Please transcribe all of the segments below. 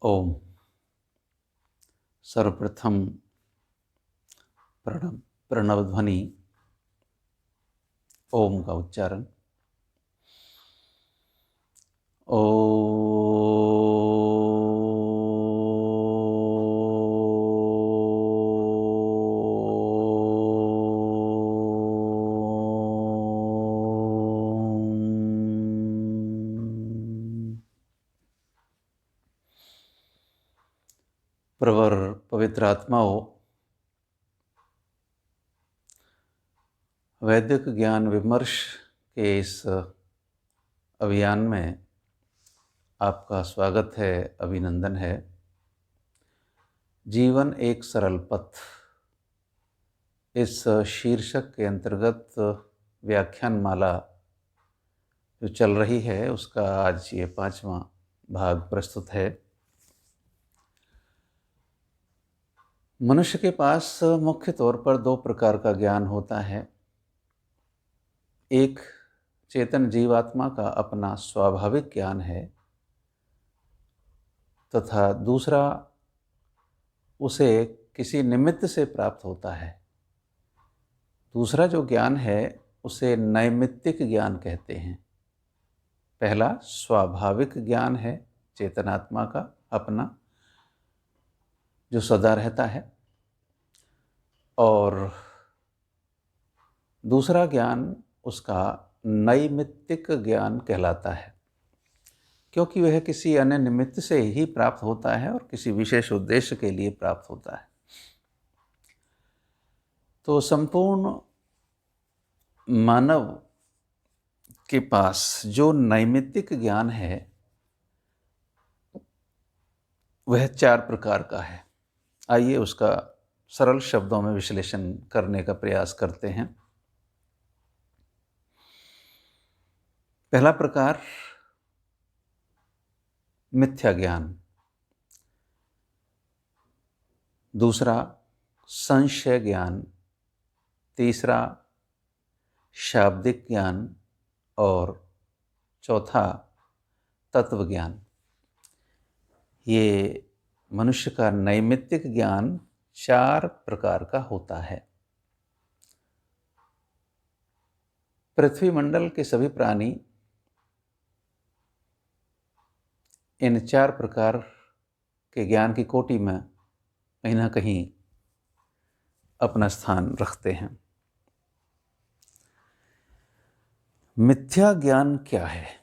ओम। सर्वप्रथम प्रणव ध्वनि ओम का उच्चारण। प्रवर पवित्र आत्माओं, वैदिक ज्ञान विमर्श के इस अभियान में आपका स्वागत है, अभिनंदन है। जीवन एक सरल पथ, इस शीर्षक के अंतर्गत व्याख्यान माला जो चल रही है उसका आज ये 5वां भाग प्रस्तुत है। मनुष्य के पास मुख्य तौर पर 2 प्रकार का ज्ञान होता है। एक चेतन जीवात्मा का अपना स्वाभाविक ज्ञान है तथा दूसरा उसे किसी निमित्त से प्राप्त होता है। दूसरा जो ज्ञान है उसे नैमित्तिक ज्ञान कहते हैं। पहला स्वाभाविक ज्ञान है चेतनात्मा का अपना, जो सदा रहता है, और दूसरा ज्ञान उसका नैमित्तिक ज्ञान कहलाता है, क्योंकि वह किसी अन्य निमित्त से ही प्राप्त होता है और किसी विशेष उद्देश्य के लिए प्राप्त होता है। तो संपूर्ण मानव के पास जो नैमित्तिक ज्ञान है वह 4 प्रकार का है। आइए उसका सरल शब्दों में विश्लेषण करने का प्रयास करते हैं। पहला प्रकार मिथ्या ज्ञान, दूसरा संशय ज्ञान, तीसरा शाब्दिक ज्ञान और चौथा तत्व ज्ञान। ये मनुष्य का नैमित्तिक ज्ञान 4 प्रकार का होता है। पृथ्वी मंडल के सभी प्राणी इन 4 प्रकार के ज्ञान की कोटि में कहीं ना कहीं अपना स्थान रखते हैं। मिथ्या ज्ञान क्या है,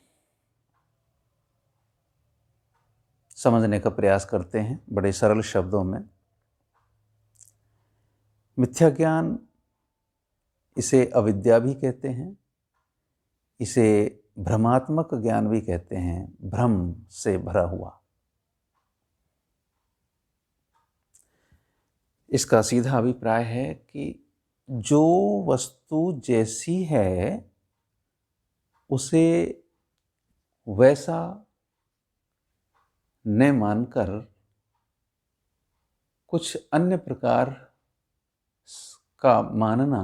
समझने का प्रयास करते हैं बड़े सरल शब्दों में। मिथ्या ज्ञान, इसे अविद्या भी कहते हैं, इसे भ्रमात्मक ज्ञान भी कहते हैं, भ्रम से भरा हुआ। इसका सीधा अभिप्राय है कि जो वस्तु जैसी है उसे वैसा न मानकर कुछ अन्य प्रकार का मानना,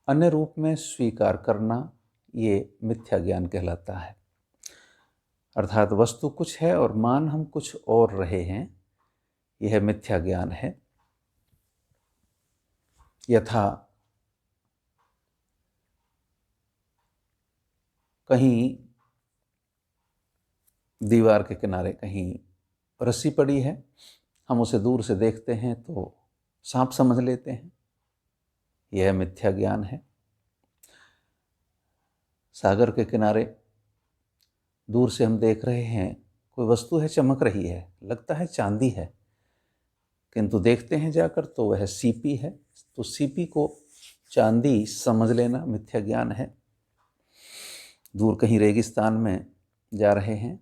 अन्य रूप में स्वीकार करना, ये मिथ्या ज्ञान कहलाता है। अर्थात वस्तु कुछ है और मान हम कुछ और रहे हैं, यह मिथ्या ज्ञान है। यथा कहीं दीवार के किनारे कहीं रस्सी पड़ी है, हम उसे दूर से देखते हैं तो सांप समझ लेते हैं, यह मिथ्या ज्ञान है। सागर के किनारे दूर से हम देख रहे हैं कोई वस्तु है, चमक रही है, लगता है चांदी है, किंतु देखते हैं जाकर तो वह सीपी है। तो सीपी को चांदी समझ लेना मिथ्या ज्ञान है। दूर कहीं रेगिस्तान में जा रहे हैं,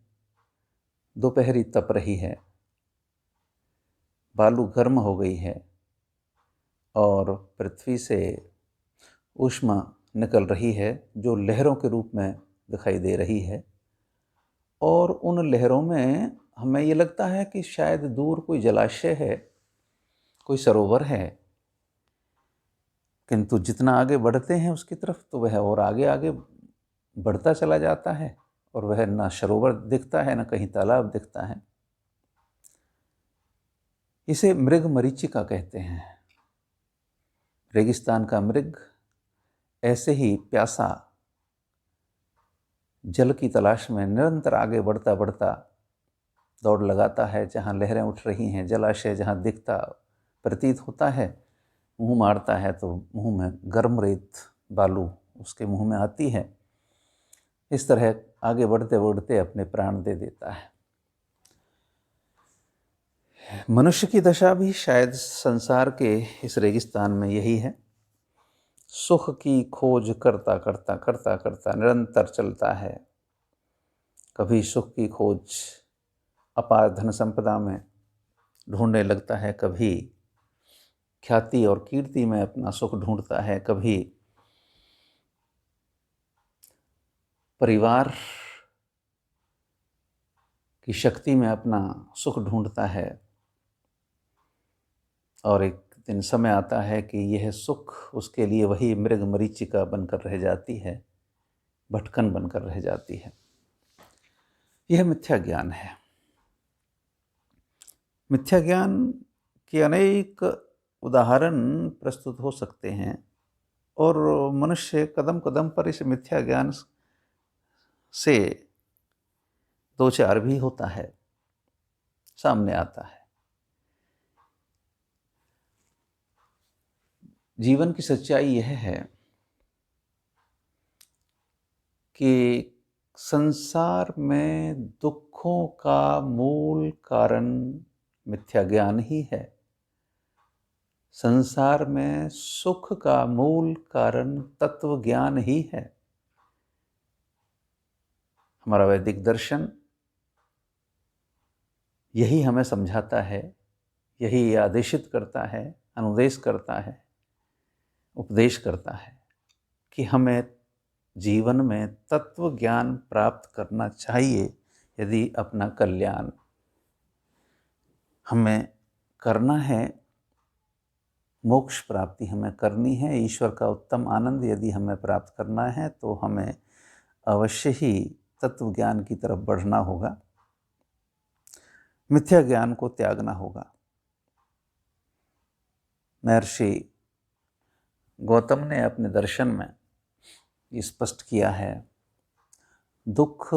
दोपहरी तप रही है, बालू गर्म हो गई है और पृथ्वी से ऊष्मा निकल रही है जो लहरों के रूप में दिखाई दे रही है, और उन लहरों में हमें ये लगता है कि शायद दूर कोई जलाशय है, कोई सरोवर है, किंतु जितना आगे बढ़ते हैं उसकी तरफ तो वह और आगे आगे बढ़ता चला जाता है और वह ना सरोवर दिखता है, ना कहीं तालाब दिखता है। इसे मृग मरीचिका कहते हैं। रेगिस्तान का मृग ऐसे ही प्यासा जल की तलाश में निरंतर आगे बढ़ता बढ़ता दौड़ लगाता है। जहाँ लहरें उठ रही हैं, जलाशय जहाँ दिखता प्रतीत होता है, मुंह मारता है तो मुंह में गर्म रेत बालू उसके मुंह में आती है। इस तरह आगे बढ़ते बढ़ते अपने प्राण दे देता है। मनुष्य की दशा भी शायद संसार के इस रेगिस्तान में यही है। सुख की खोज करता करता करता करता निरंतर चलता है। कभी सुख की खोज अपार धन संपदा में ढूंढने लगता है, कभी ख्याति और कीर्ति में अपना सुख ढूंढता है, कभी परिवार की शक्ति में अपना सुख ढूंढता है। और एक दिन समय आता है कि यह सुख उसके लिए वही मृग मरीचिका बनकर रह जाती है, भटकन बनकर रह जाती है। यह मिथ्या ज्ञान है। मिथ्या ज्ञान के अनेक उदाहरण प्रस्तुत हो सकते हैं और मनुष्य कदम कदम पर इस मिथ्या ज्ञान से दो चार भी होता है, सामने आता है। जीवन की सच्चाई यह है कि संसार में दुखों का मूल कारण मिथ्या ज्ञान ही है। संसार में सुख का मूल कारण तत्व ज्ञान ही है। हमारा वैदिक दर्शन यही हमें समझाता है, यही आदेशित करता है, अनुदेश करता है, उपदेश करता है कि हमें जीवन में तत्व ज्ञान प्राप्त करना चाहिए। यदि अपना कल्याण हमें करना है, मोक्ष प्राप्ति हमें करनी है, ईश्वर का उत्तम आनंद यदि हमें प्राप्त करना है, तो हमें अवश्य ही तत्व ज्ञान की तरफ बढ़ना होगा, मिथ्या ज्ञान को त्यागना होगा। महर्षि गौतम ने अपने दर्शन में ये स्पष्ट किया है, दुख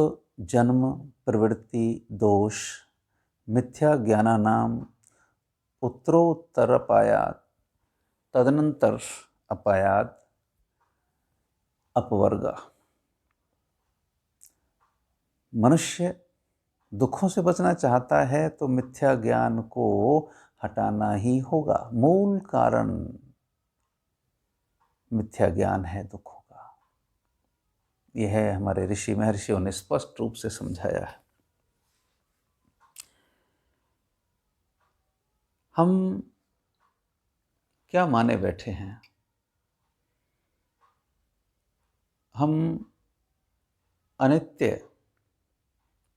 जन्म प्रवृत्ति दोष मिथ्या ज्ञानानाम उत्तरोत्तर अपायात तदनंतर अपायात अपवर्गा। मनुष्य दुखों से बचना चाहता है तो मिथ्या ज्ञान को हटाना ही होगा। मूल कारण मिथ्या ज्ञान है दुखों का। यह हमारे ऋषि महर्षियों ने स्पष्ट रूप से समझाया है। हम क्या माने बैठे हैं? हम अनित्य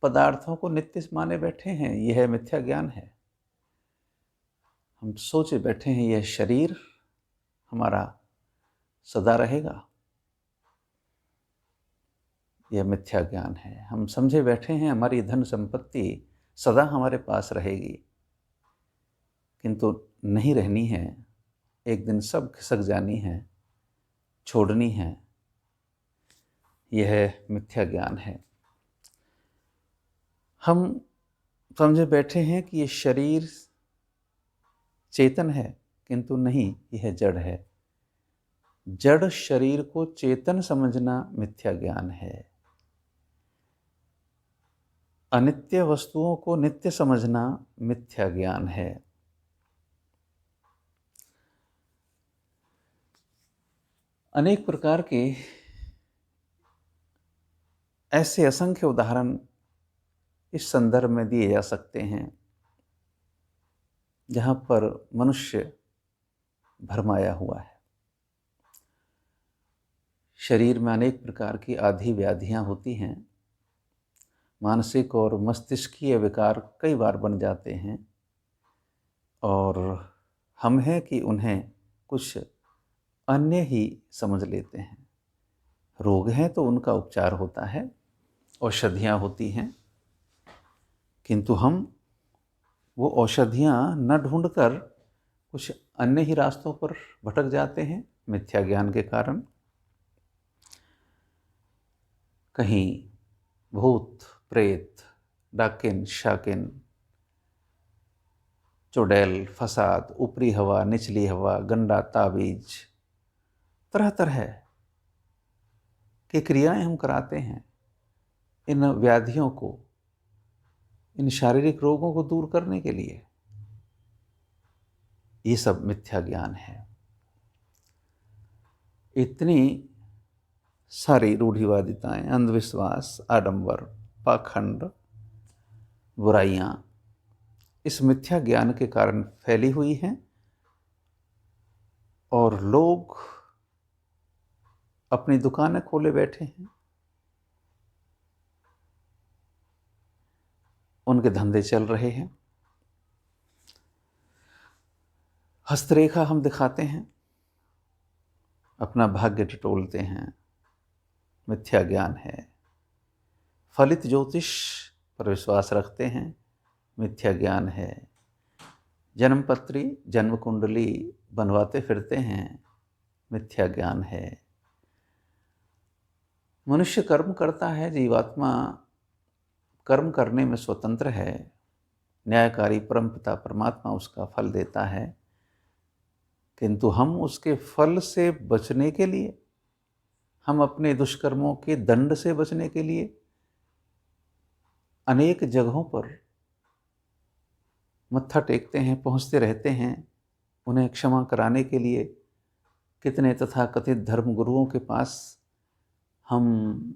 पदार्थों को नित्य माने बैठे हैं, यह मिथ्या ज्ञान है। हम सोचे बैठे हैं यह शरीर हमारा सदा रहेगा, यह मिथ्या ज्ञान है। हम समझे बैठे हैं हमारी धन संपत्ति सदा हमारे पास रहेगी, किंतु नहीं रहनी है, एक दिन सब खिसक जानी है, छोड़नी है, यह मिथ्या ज्ञान है। हम समझे बैठे हैं कि ये शरीर चेतन है, किंतु नहीं, यह जड़ है। जड़ शरीर को चेतन समझना मिथ्या ज्ञान है। अनित्य वस्तुओं को नित्य समझना मिथ्या ज्ञान है। अनेक प्रकार के ऐसे असंख्य उदाहरण इस संदर्भ में दिए जा सकते हैं जहाँ पर मनुष्य भरमाया हुआ है। शरीर में अनेक प्रकार की आदि व्याधियाँ होती हैं, मानसिक और मस्तिष्कीय विकार कई बार बन जाते हैं और हम हैं कि उन्हें कुछ अन्य ही समझ लेते हैं। रोग हैं तो उनका उपचार होता है, औषधियाँ होती हैं, किंतु हम वो औषधियाँ न ढूंढकर कुछ अन्य ही रास्तों पर भटक जाते हैं मिथ्या ज्ञान के कारण। कहीं भूत प्रेत, डाकिन शाकिन, चुड़ैल, फसाद, ऊपरी हवा, निचली हवा, गंडा ताबीज, तरह तरह की क्रियाएं हम कराते हैं इन व्याधियों को, इन शारीरिक रोगों को दूर करने के लिए। ये सब मिथ्या ज्ञान है। इतनी सारी रूढ़िवादिताएं, अंधविश्वास, आडंबर, पाखंड, बुराइयां इस मिथ्या ज्ञान के कारण फैली हुई हैं और लोग अपनी दुकानें खोले बैठे हैं, उनके धंधे चल रहे हैं। हस्तरेखा हम दिखाते हैं, अपना भाग्य टटोलते हैं, मिथ्या ज्ञान है। फलित ज्योतिष पर विश्वास रखते हैं, मिथ्या ज्ञान है। जन्मपत्री, जन्म कुंडली बनवाते फिरते हैं, मिथ्या ज्ञान है। मनुष्य कर्म करता है, जीवात्मा कर्म करने में स्वतंत्र है। न्यायकारी परमपिता परमात्मा उसका फल देता है, किंतु हम उसके फल से बचने के लिए, हम अपने दुष्कर्मों के दंड से बचने के लिए अनेक जगहों पर मत्था टेकते हैं, पहुंचते रहते हैं। उन्हें क्षमा कराने के लिए कितने तथाकथित धर्म गुरुओं के पास हम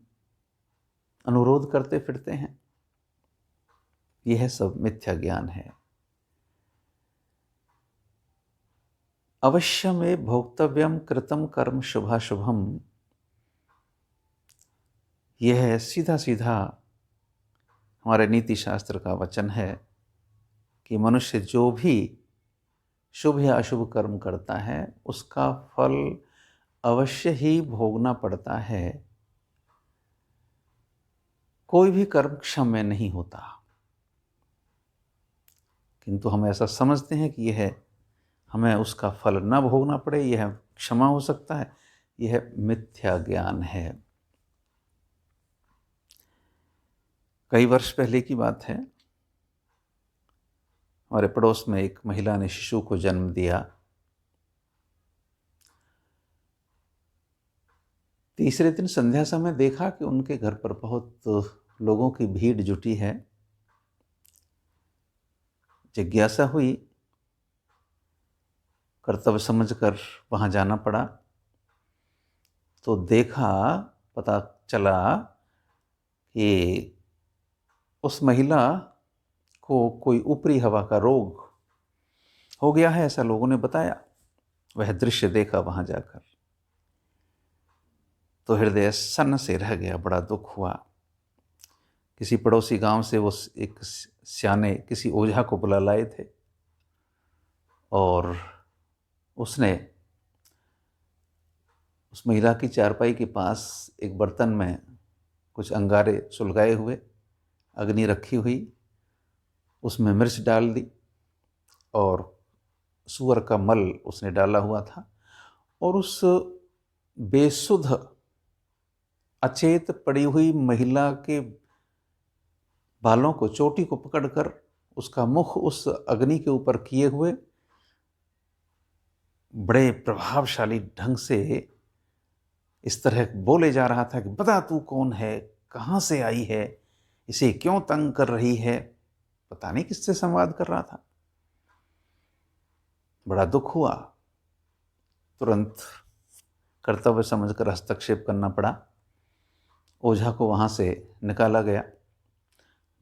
अनुरोध करते फिरते हैं। यह सब मिथ्या ज्ञान है। अवश्यमेव भोक्तव्यम कृतम कर्म शुभाशुभम, यह सीधा सीधा हमारे नीति शास्त्र का वचन है कि मनुष्य जो भी शुभ या अशुभ कर्म करता है उसका फल अवश्य ही भोगना पड़ता है। कोई भी कर्म क्षम्य नहीं होता, किंतु हम ऐसा समझते हैं कि यह हमें उसका फल न भोगना पड़े, यह क्षमा हो सकता है। यह मिथ्या ज्ञान है। कई वर्ष पहले की बात है, हमारे पड़ोस में एक महिला ने शिशु को जन्म दिया। तीसरे दिन संध्या समय देखा कि उनके घर पर बहुत लोगों की भीड़ जुटी है। जिज्ञासा हुई, कर्तव्य समझकर वहां जाना पड़ा। तो देखा, पता चला कि उस महिला को कोई ऊपरी हवा का रोग हो गया है, ऐसा लोगों ने बताया। वह दृश्य देखा वहां जाकर तो हृदय सन्न से रह गया, बड़ा दुख हुआ। किसी पड़ोसी गांव से वो एक स्याने किसी ओझा को बुला लाए थे और उसने उस महिला की चारपाई के पास एक बर्तन में कुछ अंगारे सुलगाए हुए, अग्नि रखी हुई, उसमें मिर्च डाल दी और सूअर का मल उसने डाला हुआ था और उस बेसुध अचेत पड़ी हुई महिला के बालों को, चोटी को पकड़कर उसका मुख उस अग्नि के ऊपर किए हुए बड़े प्रभावशाली ढंग से इस तरह बोले जा रहा था कि बता तू कौन है, कहाँ से आई है, इसे क्यों तंग कर रही है। पता नहीं किससे संवाद कर रहा था। बड़ा दुख हुआ। तुरंत कर्तव्य समझकर हस्तक्षेप करना पड़ा। ओझा को वहाँ से निकाला गया,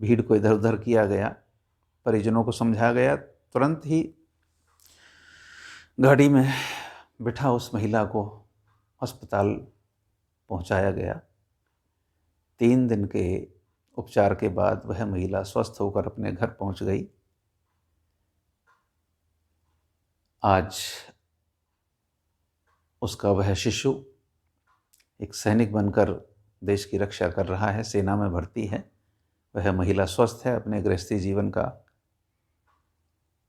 भीड़ को इधर उधर किया गया, परिजनों को समझाया गया। तुरंत ही गाड़ी में बिठा उस महिला को अस्पताल पहुंचाया गया। 3 दिन के उपचार के बाद वह महिला स्वस्थ होकर अपने घर पहुंच गई। आज उसका वह शिशु एक सैनिक बनकर देश की रक्षा कर रहा है, सेना में भर्ती है। वह महिला स्वस्थ है, अपने गृहस्थी जीवन का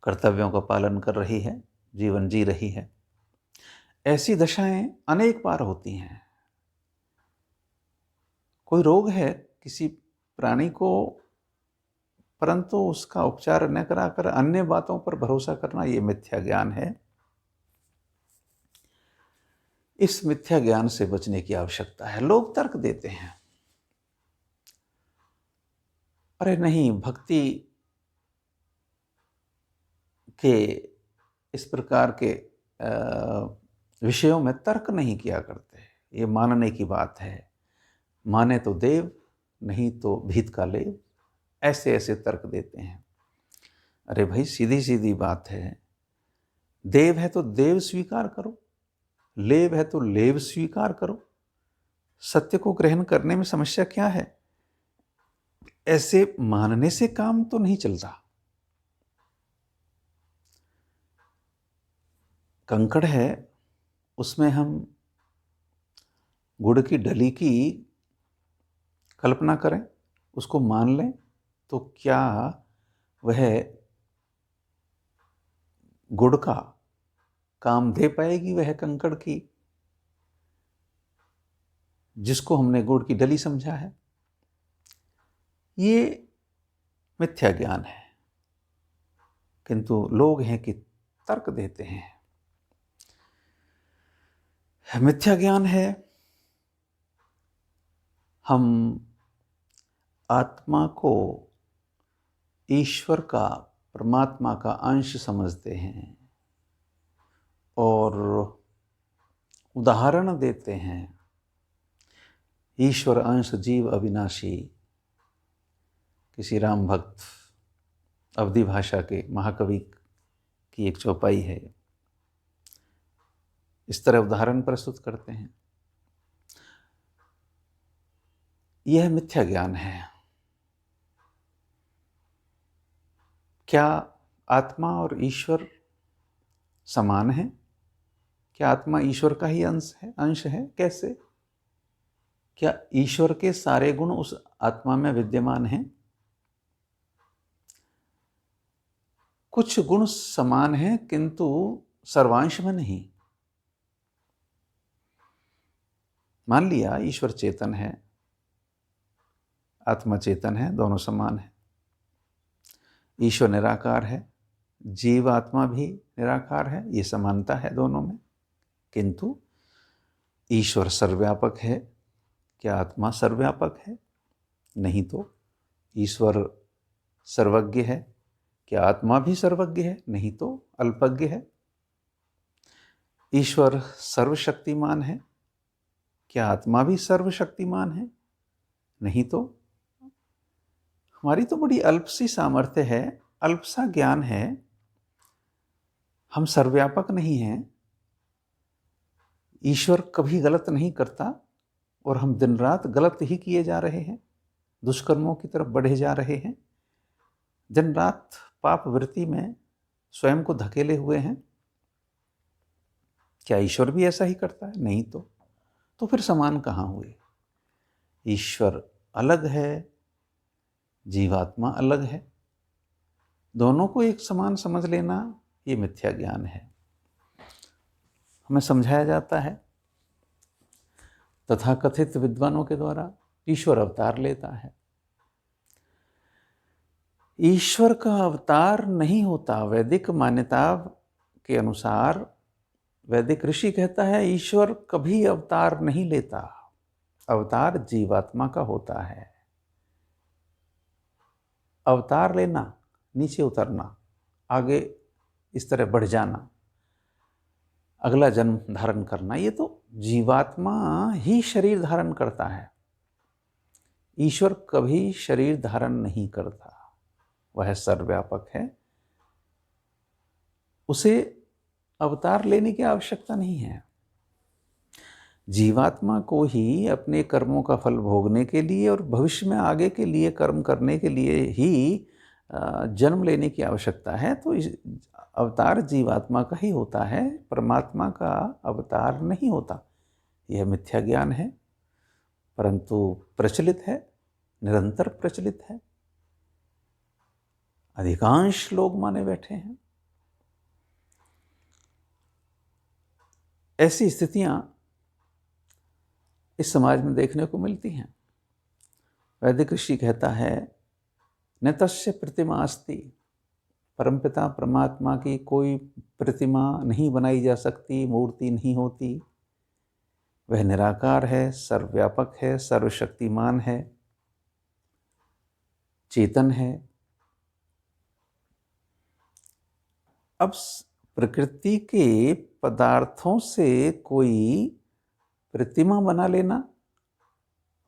कर्तव्यों का पालन कर रही है, जीवन जी रही है। ऐसी दशाएं अनेक बार होती हैं। कोई रोग है किसी प्राणी को, परंतु उसका उपचार न कराकर अन्य बातों पर भरोसा करना, ये मिथ्या ज्ञान है। इस मिथ्या ज्ञान से बचने की आवश्यकता है। लोग तर्क देते हैं, अरे नहीं, भक्ति के इस प्रकार के विषयों में तर्क नहीं किया करते, ये मानने की बात है। माने तो देव, नहीं तो भीत का लेव, ऐसे ऐसे तर्क देते हैं। अरे भाई, सीधी सीधी बात है, देव है तो देव स्वीकार करो, लेव है तो लेव स्वीकार करो। सत्य को ग्रहण करने में समस्या क्या है? ऐसे मानने से काम तो नहीं चलता। कंकड़ है, उसमें हम गुड़ की डली की कल्पना करें, उसको मान लें, तो क्या वह गुड़ का काम दे पाएगी? वह कंकड़ की, जिसको हमने गुड़ की डली समझा है। ये मिथ्या ज्ञान है। किंतु लोग हैं कि तर्क देते हैं। मिथ्या ज्ञान है, हम आत्मा को ईश्वर का, परमात्मा का अंश समझते हैं और उदाहरण देते हैं। ईश्वर अंश जीव अविनाशी, किसी राम भक्त अवधी भाषा के महाकवि की एक चौपाई है। इस तरह उदाहरण प्रस्तुत करते हैं। यह मिथ्या ज्ञान है। क्या आत्मा और ईश्वर समान है? क्या आत्मा ईश्वर का ही अंश है? कैसे? क्या ईश्वर के सारे गुण उस आत्मा में विद्यमान हैं? कुछ गुण समान हैं, किंतु सर्वांश में नहीं। मान लिया ईश्वर चेतन है, आत्मा चेतन है, दोनों समान है। ईश्वर निराकार है, जीव आत्मा भी निराकार है, ये समानता है दोनों में। किंतु ईश्वर सर्वव्यापक है, क्या आत्मा सर्वव्यापक है? नहीं तो। ईश्वर सर्वज्ञ है, क्या आत्मा भी सर्वज्ञ है? नहीं तो, अल्पज्ञ है। ईश्वर सर्वशक्तिमान है, क्या आत्मा भी सर्वशक्तिमान है? नहीं तो। हमारी तो बड़ी अल्प सी सामर्थ्य है, अल्प सा ज्ञान है। हम सर्वव्यापक नहीं हैं। ईश्वर कभी गलत नहीं करता और हम दिन रात गलत ही किए जा रहे हैं, दुष्कर्मों की तरफ बढ़े जा रहे हैं, दिन रात पाप वृत्ति में स्वयं को धकेले हुए हैं। क्या ईश्वर भी ऐसा ही करता है? नहीं तो फिर समान कहाँ हुए? ईश्वर अलग है, जीवात्मा अलग है। दोनों को एक समान समझ लेना, ये मिथ्या ज्ञान है। हमें समझाया जाता है तथाकथित विद्वानों के द्वारा, ईश्वर अवतार लेता है। ईश्वर का अवतार नहीं होता। वैदिक मान्यता के अनुसार वैदिक ऋषि कहता है ईश्वर कभी अवतार नहीं लेता। अवतार जीवात्मा का होता है। अवतार लेना, नीचे उतरना, आगे इस तरह बढ़ जाना, अगला जन्म धारण करना, ये तो जीवात्मा ही शरीर धारण करता है। ईश्वर कभी शरीर धारण नहीं करता। वह सर्वव्यापक है, उसे अवतार लेने की आवश्यकता नहीं है। जीवात्मा को ही अपने कर्मों का फल भोगने के लिए और भविष्य में आगे के लिए कर्म करने के लिए ही जन्म लेने की आवश्यकता है। तो इस अवतार जीवात्मा का ही होता है, परमात्मा का अवतार नहीं होता। यह मिथ्या ज्ञान है, परंतु प्रचलित है, निरंतर प्रचलित है। अधिकांश लोग माने बैठे हैं। ऐसी स्थितियां इस समाज में देखने को मिलती हैं। वैदिक ऋषि कहता है, न तस्य प्रतिमा अस्ति, परमपिता परमात्मा की कोई प्रतिमा नहीं बनाई जा सकती, मूर्ति नहीं होती। वह निराकार है, सर्वव्यापक है, सर्वशक्तिमान है, चेतन है। अब प्रकृति के पदार्थों से कोई प्रतिमा बना लेना,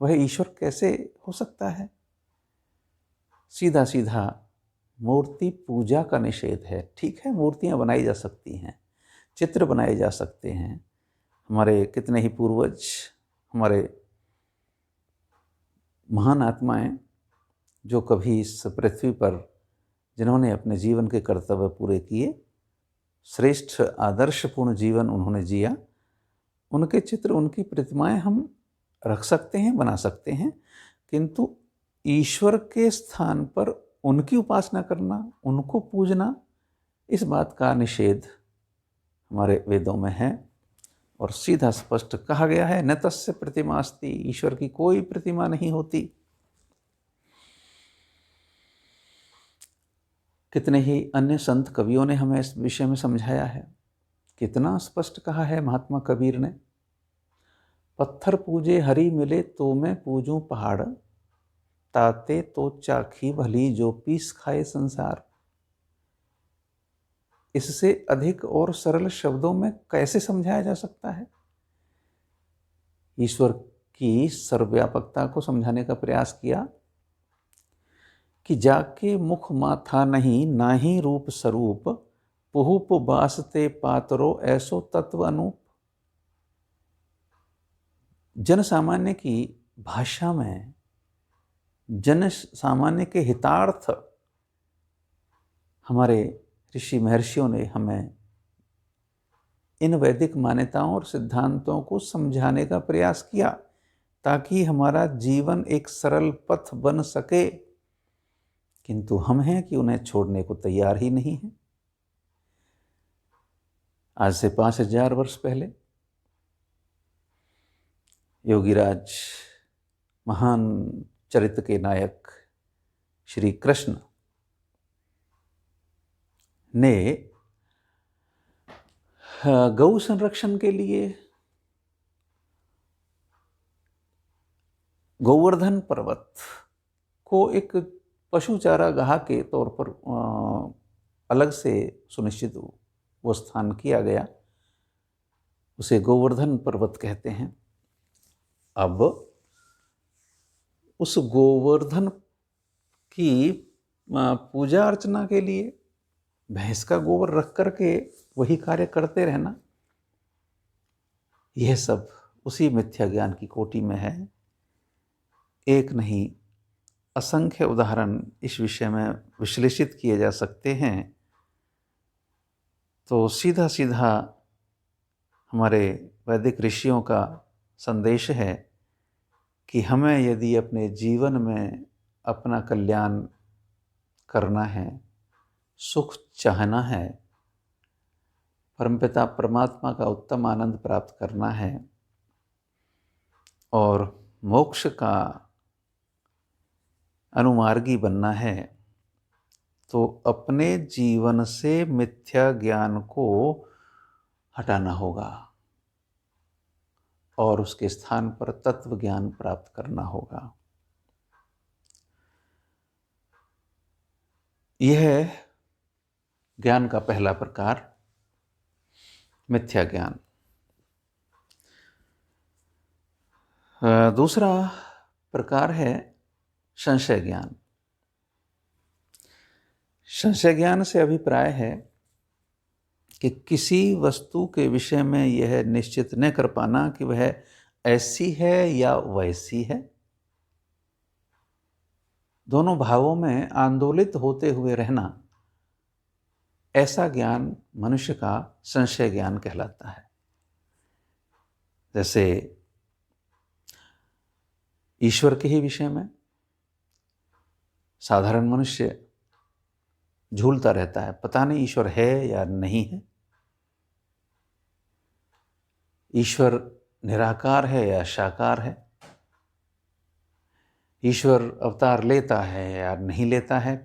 वह ईश्वर कैसे हो सकता है? सीधा सीधा मूर्ति पूजा का निषेध है। ठीक है, मूर्तियां बनाई जा सकती हैं, चित्र बनाए जा सकते हैं। हमारे कितने ही पूर्वज, हमारे महान आत्माएं जो कभी इस पृथ्वी पर, जिन्होंने अपने जीवन के कर्तव्य पूरे किए, श्रेष्ठ आदर्शपूर्ण जीवन उन्होंने जिया, उनके चित्र, उनकी प्रतिमाएं हम रख सकते हैं, बना सकते हैं। किंतु ईश्वर के स्थान पर उनकी उपासना करना, उनको पूजना, इस बात का निषेध हमारे वेदों में है। और सीधा स्पष्ट कहा गया है, न तस्य प्रतिमा अस्ति, ईश्वर की कोई प्रतिमा नहीं होती। कितने ही अन्य संत कवियों ने हमें इस विषय में समझाया है। कितना स्पष्ट कहा है महात्मा कबीर ने, पत्थर पूजे हरि मिले तो मैं पूजूं पहाड़, ताते तो चाखी भली जो पीस खाए संसार। इससे अधिक और सरल शब्दों में कैसे समझाया जा सकता है? ईश्वर की सर्वव्यापकता को समझाने का प्रयास किया कि जाके मुख माथा नहीं, नाही रूप स्वरूप, पुहुप बासते पातरो ऐसो तत्व अनूप। जन सामान्य की भाषा में, जन सामान्य के हितार्थ हमारे ऋषि महर्षियों ने हमें इन वैदिक मान्यताओं और सिद्धांतों को समझाने का प्रयास किया, ताकि हमारा जीवन एक सरल पथ बन सके। किंतु हम हैं कि उन्हें छोड़ने को तैयार ही नहीं हैं। आज से 5000 वर्ष पहले योगीराज, महान चरित्र के नायक श्री कृष्ण ने गौ संरक्षण के लिए गोवर्धन पर्वत को एक पशु चारागाह के तौर पर अलग से सुनिश्चित वो स्थान किया गया। उसे गोवर्धन पर्वत कहते हैं। अब उस गोवर्धन की पूजा अर्चना के लिए भैंस का गोबर रख करके वही कार्य करते रहना, यह सब उसी मिथ्या ज्ञान की कोटि में है। एक नहीं, असंख्य उदाहरण इस विषय में विश्लेषित किए जा सकते हैं। तो सीधा सीधा हमारे वैदिक ऋषियों का संदेश है कि हमें यदि अपने जीवन में अपना कल्याण करना है, सुख चाहना है, परमपिता परमात्मा का उत्तम आनंद प्राप्त करना है और मोक्ष का अनुमार्गी बनना है, तो अपने जीवन से मिथ्या ज्ञान को हटाना होगा और उसके स्थान पर तत्व ज्ञान प्राप्त करना होगा। यह ज्ञान का पहला प्रकार मिथ्या ज्ञान। दूसरा प्रकार है संशय ज्ञान। संशय ज्ञान से अभिप्राय है कि किसी वस्तु के विषय में यह निश्चित न कर पाना कि वह ऐसी है या वैसी है। दोनों भावों में आंदोलित होते हुए रहना, ऐसा ज्ञान मनुष्य का संशय ज्ञान कहलाता है। जैसे ईश्वर के ही विषय में साधारण मनुष्य झूलता रहता है, पता नहीं ईश्वर है या नहीं है। ईश्वर निराकार है या साकार है, ईश्वर अवतार लेता है या नहीं लेता है,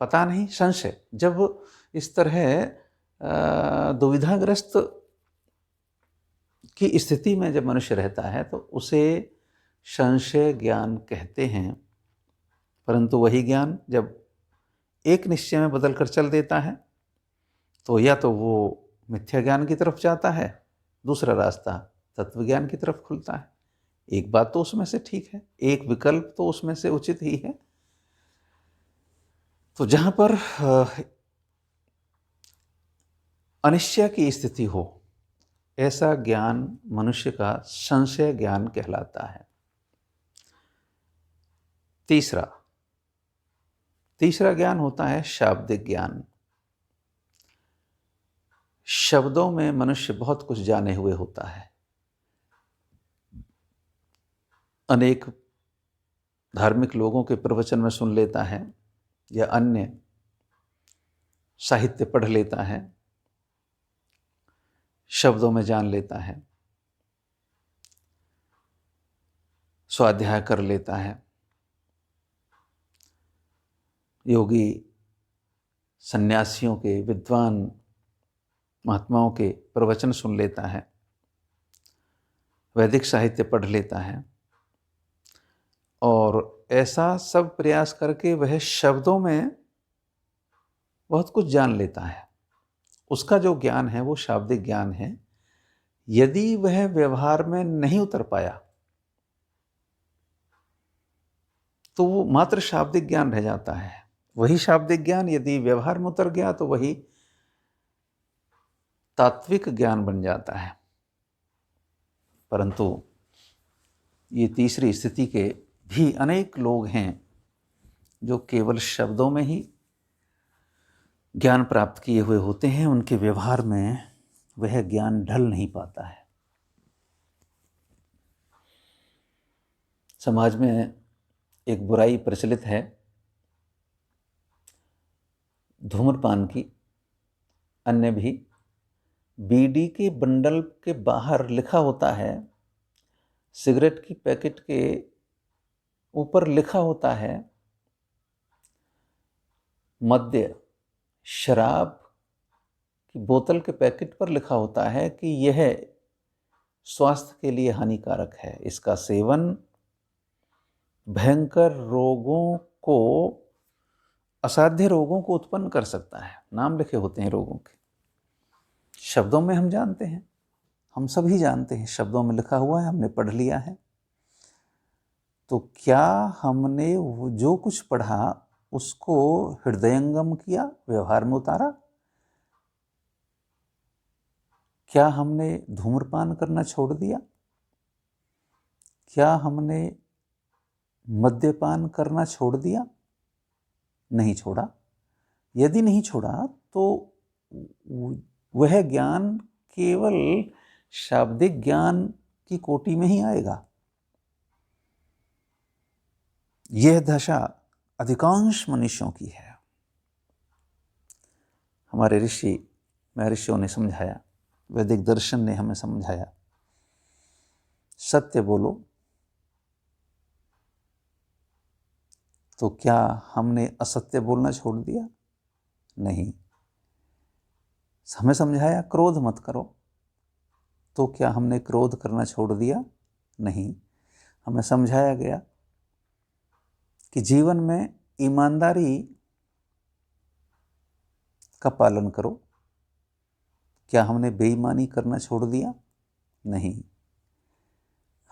पता नहीं, संशय। जब इस तरह दुविधाग्रस्त की स्थिति में जब मनुष्य रहता है तो उसे संशय ज्ञान कहते हैं। परंतु वही ज्ञान जब एक निश्चय में बदल कर चल देता है तो या तो वो मिथ्या ज्ञान की तरफ जाता है, दूसरा रास्ता तत्व ज्ञान की तरफ खुलता है। एक बात तो उसमें से ठीक है, एक विकल्प तो उसमें से उचित ही है। तो जहाँ पर अनिश्चय की स्थिति हो, ऐसा ज्ञान मनुष्य का संशय ज्ञान कहलाता है। तीसरा ज्ञान होता है शाब्दिक ज्ञान। शब्दों में मनुष्य बहुत कुछ जाने हुए होता है। अनेक धार्मिक लोगों के प्रवचन में सुन लेता है या अन्य साहित्य पढ़ लेता है, शब्दों में जान लेता है, स्वाध्याय कर लेता है, योगी सन्यासियों के, विद्वान महात्माओं के प्रवचन सुन लेता है, वैदिक साहित्य पढ़ लेता है, और ऐसा सब प्रयास करके वह शब्दों में बहुत कुछ जान लेता है। उसका जो ज्ञान है वो शाब्दिक ज्ञान है। यदि वह व्यवहार में नहीं उतर पाया तो वो मात्र शाब्दिक ज्ञान रह जाता है। वही शाब्दिक ज्ञान यदि व्यवहार में उतर गया तो वही तात्विक ज्ञान बन जाता है। परंतु ये तीसरी स्थिति के भी अनेक लोग हैं जो केवल शब्दों में ही ज्ञान प्राप्त किए हुए होते हैं, उनके व्यवहार में वह ज्ञान ढल नहीं पाता है। समाज में एक बुराई प्रचलित है धूम्रपान की, अन्य भी। बीड़ी के बंडल के बाहर लिखा होता है, सिगरेट की पैकेट के ऊपर लिखा होता है, मद्य शराब की बोतल के पैकेट पर लिखा होता है कि यह स्वास्थ्य के लिए हानिकारक है, इसका सेवन भयंकर रोगों को, असाध्य रोगों को उत्पन्न कर सकता है। नाम लिखे होते हैं रोगों के। शब्दों में हम जानते हैं, हम सभी जानते हैं, शब्दों में लिखा हुआ है, हमने पढ़ लिया है। तो क्या हमने वो जो कुछ पढ़ा उसको हृदयंगम किया, व्यवहार में उतारा? क्या हमने धूम्रपान करना छोड़ दिया? क्या हमने मद्यपान करना छोड़ दिया? नहीं छोड़ा। यदि नहीं छोड़ा तो वह ज्ञान केवल शाब्दिक ज्ञान की कोटि में ही आएगा। यह दशा अधिकांश मनुष्यों की है। हमारे ऋषि महर्षियों ने समझाया, वैदिक दर्शन ने हमें समझाया, सत्य बोलो। तो क्या हमने असत्य बोलना छोड़ दिया? नहीं। हमें समझाया क्रोध मत करो, तो क्या हमने क्रोध करना छोड़ दिया? नहीं। हमें समझाया गया कि जीवन में ईमानदारी का पालन करो, क्या हमने बेईमानी करना छोड़ दिया? नहीं।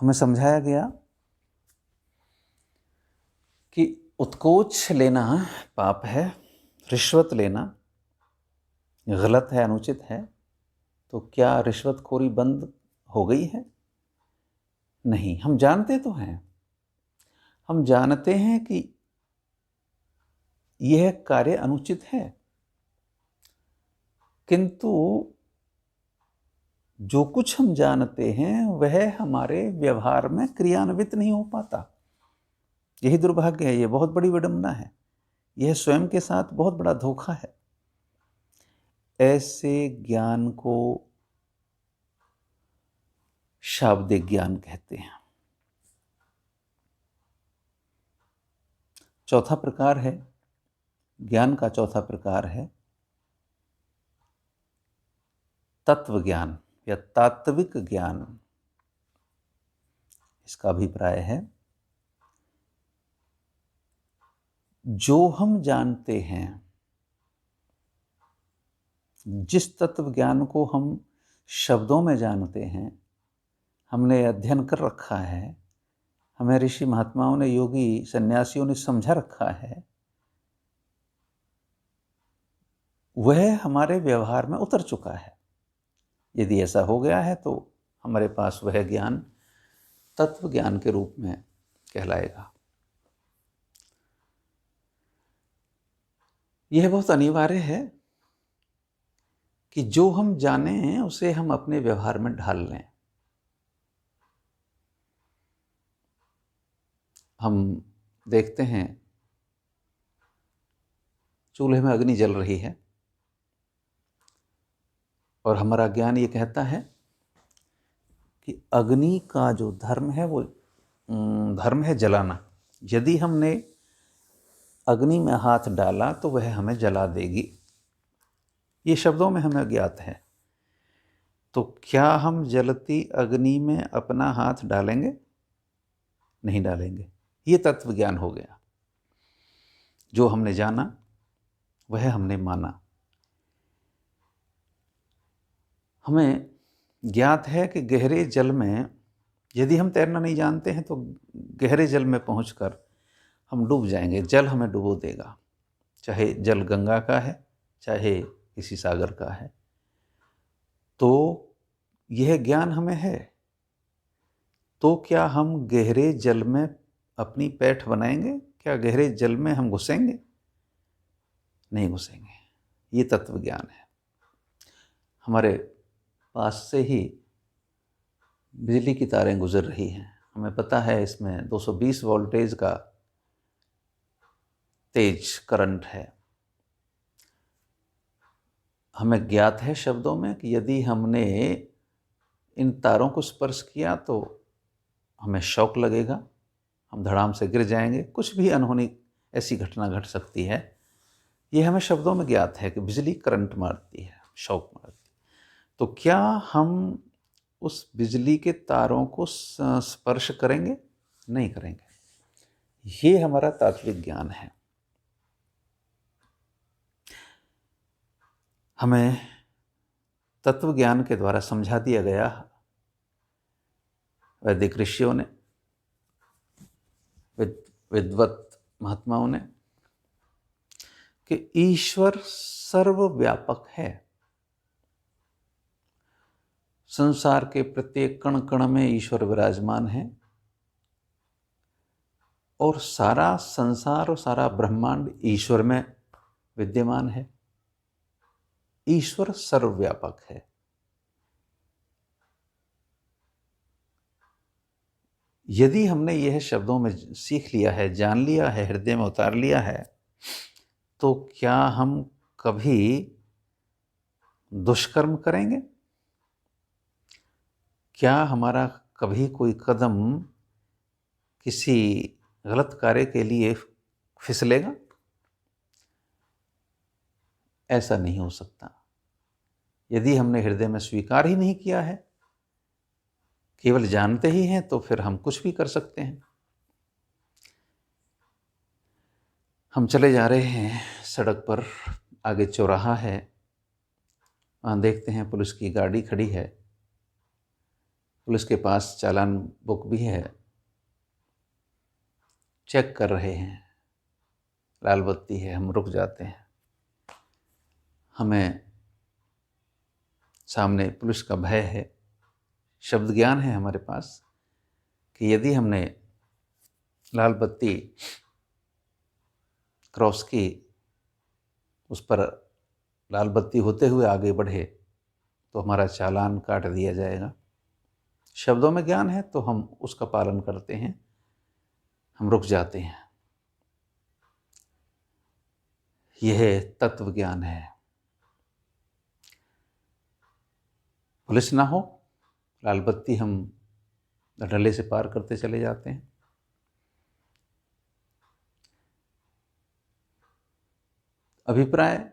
हमें समझाया गया कि उत्कोच लेना पाप है, रिश्वत लेना गलत है, अनुचित है। तो क्या रिश्वतखोरी बंद हो गई है? नहीं। हम जानते तो हैं, हम जानते हैं कि यह कार्य अनुचित है, किंतु जो कुछ हम जानते हैं वह हमारे व्यवहार में क्रियान्वित नहीं हो पाता। यही दुर्भाग्य है, यह बहुत बड़ी विडंबना है, यह स्वयं के साथ बहुत बड़ा धोखा है। ऐसे ज्ञान को शाब्दिक ज्ञान कहते हैं। चौथा प्रकार है, ज्ञान का चौथा प्रकार है तत्व ज्ञान या तात्विक ज्ञान। इसका अभिप्राय है जो हम जानते हैं, जिस तत्व ज्ञान को हम शब्दों में जानते हैं, हमने अध्ययन कर रखा है, हमें ऋषि महात्माओं ने, योगी सन्यासियों ने समझा रखा है, वह हमारे व्यवहार में उतर चुका है। यदि ऐसा हो गया है तो हमारे पास वह ज्ञान तत्व ज्ञान के रूप में कहलाएगा। यह बहुत अनिवार्य है कि जो हम जाने उसे हम अपने व्यवहार में ढाल लें। हम देखते हैं चूल्हे में अग्नि जल रही है और हमारा ज्ञान ये कहता है कि अग्नि का जो धर्म है वो धर्म है जलाना। यदि हमने अग्नि में हाथ डाला तो वह हमें जला देगी, ये शब्दों में हमें ज्ञात है। तो क्या हम जलती अग्नि में अपना हाथ डालेंगे? नहीं डालेंगे। ये तत्व ज्ञान हो गया। जो हमने जाना वह हमने माना। हमें ज्ञात है कि गहरे जल में यदि हम तैरना नहीं जानते हैं तो गहरे जल में पहुंचकर हम डूब जाएंगे। जल हमें डुबो देगा, चाहे जल गंगा का है, चाहे किसी सागर का है। तो यह ज्ञान हमें है, तो क्या हम गहरे जल में अपनी पैठ बनाएंगे? क्या गहरे जल में हम घुसेंगे? नहीं घुसेंगे। ये तत्व ज्ञान है। हमारे पास से ही बिजली की तारें गुजर रही हैं, हमें पता है इसमें 220 वोल्टेज का तेज करंट है। हमें ज्ञात है शब्दों में कि यदि हमने इन तारों को स्पर्श किया तो हमें शॉक लगेगा, हम धड़ाम से गिर जाएंगे, कुछ भी अनहोनी ऐसी घटना घट सकती है। ये हमें शब्दों में ज्ञात है कि बिजली करंट मारती है, शॉक मारती है। तो क्या हम उस बिजली के तारों को स्पर्श करेंगे? नहीं करेंगे। ये हमारा तात्विक ज्ञान है। हमें तत्व ज्ञान के द्वारा समझा दिया गया वैदिक ऋषियों ने, विद्वत महात्माओं ने, कि ईश्वर सर्वव्यापक है। संसार के प्रत्येक कण कण में ईश्वर विराजमान है और सारा संसार और सारा ब्रह्मांड ईश्वर में विद्यमान है। ईश्वर सर्वव्यापक है। यदि हमने यह शब्दों में सीख लिया है, जान लिया है, हृदय में उतार लिया है, तो क्या हम कभी दुष्कर्म करेंगे? क्या हमारा कभी कोई कदम किसी गलत कार्य के लिए फिसलेगा? ऐसा नहीं हो सकता। यदि हमने हृदय में स्वीकार ही नहीं किया है, केवल जानते ही हैं, तो फिर हम कुछ भी कर सकते हैं। हम चले जा रहे हैं सड़क पर, आगे चौराहा है, वहाँ देखते हैं पुलिस की गाड़ी खड़ी है। पुलिस के पास चालान बुक भी है, चेक कर रहे हैं। लाल बत्ती है, हम रुक जाते हैं। हमें सामने पुलिस का भय है, शब्द ज्ञान है हमारे पास कि यदि हमने लाल बत्ती क्रॉस की, उस पर लाल बत्ती होते हुए आगे बढ़े तो हमारा चालान काट दिया जाएगा। शब्दों में ज्ञान है तो हम उसका पालन करते हैं, हम रुक जाते हैं। यह तत्व ज्ञान है। पुलिस ना हो, लाल बत्ती हम धड़ल्ले से पार करते चले जाते हैं। अभिप्राय,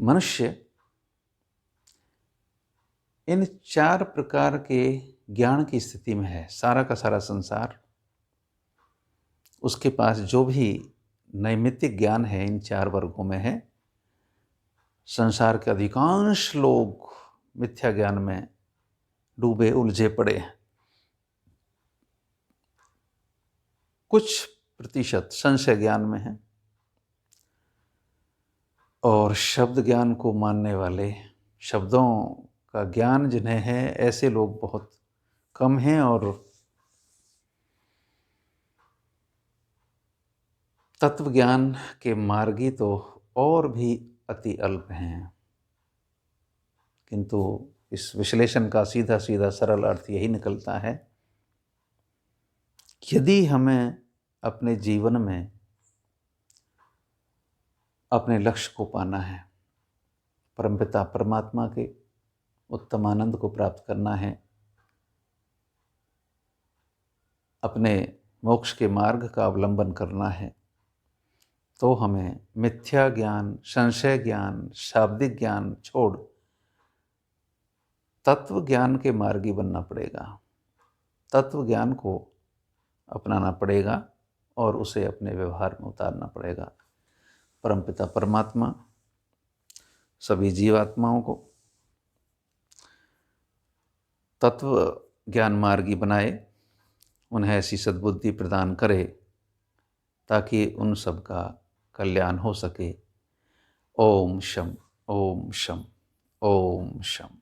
मनुष्य इन 4 प्रकार के ज्ञान की स्थिति में है। सारा का सारा संसार, उसके पास जो भी नैमित्तिक ज्ञान है इन 4 वर्गों में है। संसार के अधिकांश लोग मिथ्या ज्ञान में डूबे उलझे पड़े हैं। कुछ प्रतिशत संशय ज्ञान में है, और शब्द ज्ञान को मानने वाले, शब्दों का ज्ञान जिन्हें है, ऐसे लोग बहुत कम हैं, और तत्व ज्ञान के मार्गी तो और भी अति अल्प हैं। किंतु इस विश्लेषण का सीधा सीधा सरल अर्थ यही निकलता है, यदि हमें अपने जीवन में अपने लक्ष्य को पाना है, परमपिता परमात्मा के उत्तम आनंद को प्राप्त करना है, अपने मोक्ष के मार्ग का अवलंबन करना है, तो हमें मिथ्या ज्ञान, संशय ज्ञान, शाब्दिक ज्ञान छोड़ तत्व ज्ञान के मार्गी बनना पड़ेगा। तत्व ज्ञान को अपनाना पड़ेगा और उसे अपने व्यवहार में उतारना पड़ेगा। परमपिता परमात्मा सभी जीवात्माओं को तत्व ज्ञान मार्गी बनाए, उन्हें ऐसी सद्बुद्धि प्रदान करे ताकि उन सब का कल्याण हो सके। ओम शम, ओम शम, ओम शम।